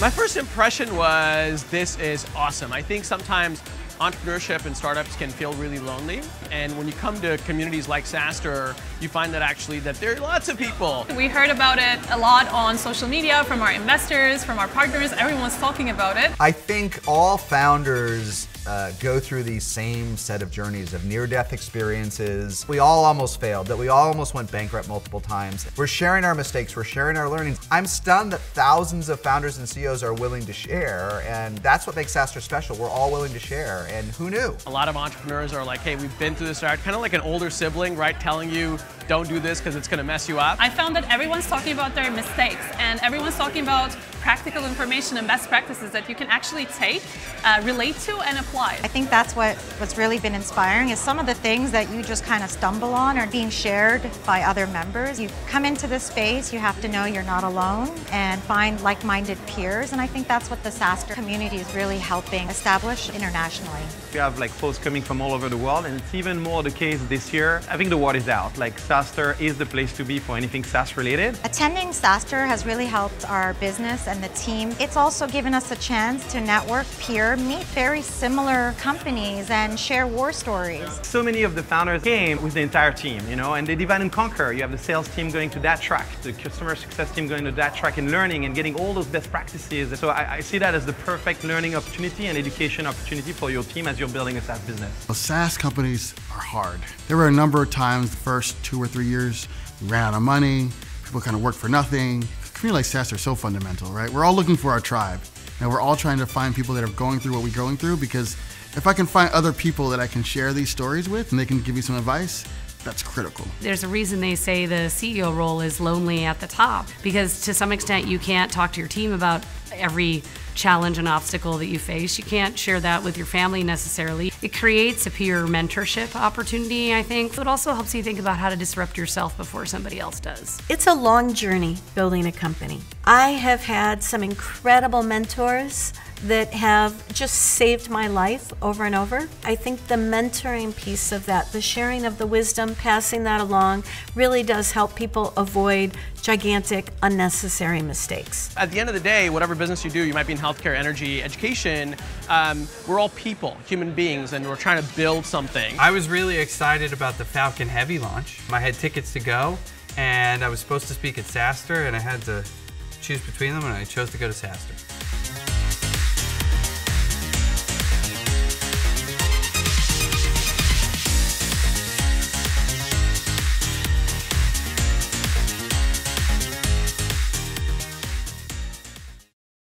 My first impression was, this is awesome. I think sometimes entrepreneurship and startups can feel really lonely, and when you come to communities like SaaStr, you find that actually there are lots of people. We heard about it a lot on social media from our investors, from our partners. Everyone's talking about it. I think all founders go through these same set of journeys of near-death experiences. We all almost failed, that we all almost went bankrupt multiple times. We're sharing our mistakes, we're sharing our learnings. I'm stunned that thousands of founders and CEOs are willing to share, and that's what makes SaaStr special. We're all willing to share, and who knew? A lot of entrepreneurs are like, hey, we've been through this, kind of like an older sibling, right, telling you, don't do this because it's going to mess you up. I found that everyone's talking about their mistakes, and everyone's talking about practical information and best practices that you can actually take, relate to, and apply. I think that's what's really been inspiring, is some of the things that you just kind of stumble on are being shared by other members. You come into this space, you have to know you're not alone and find like-minded peers, and I think that's what the SaaStr community is really helping establish internationally. We have like folks coming from all over the world, and it's even more the case this year. I think the word is out. Like, SaaStr is the place to be for anything SaaS related. Attending SaaStr has really helped our business and the team. It's also given us a chance to network, peer, meet very similar companies and share war stories. So many of the founders came with the entire team, and they divide and conquer. You have the sales team going to that track, the customer success team going to that track and learning and getting all those best practices. So I see that as the perfect learning opportunity and education opportunity for your team as you're building a SaaS business. Well, SaaS companies are hard. There were a number of times the first 2 or 3 years we ran out of money, people kind of worked for nothing. A community like SaaS are so fundamental, right? We're all looking for our tribe. And we're all trying to find people that are going through what we're going through, because if I can find other people that I can share these stories with and they can give me some advice, that's critical. There's a reason they say the CEO role is lonely at the top, because to some extent you can't talk to your team about every challenge and obstacle that you face. You can't share that with your family necessarily. It creates a peer mentorship opportunity, I think. It also helps you think about how to disrupt yourself before somebody else does. It's a long journey building a company. I have had some incredible mentors that have just saved my life over and over. I think the mentoring piece of that, the sharing of the wisdom, passing that along, really does help people avoid gigantic, unnecessary mistakes. At the end of the day, whatever business you do, you might be in healthcare, energy, education, we're all people, human beings, and we're trying to build something. I was really excited about the Falcon Heavy launch. I had tickets to go, and I was supposed to speak at SaaStr, and I had to choose between them, and I chose to go to SaaStr.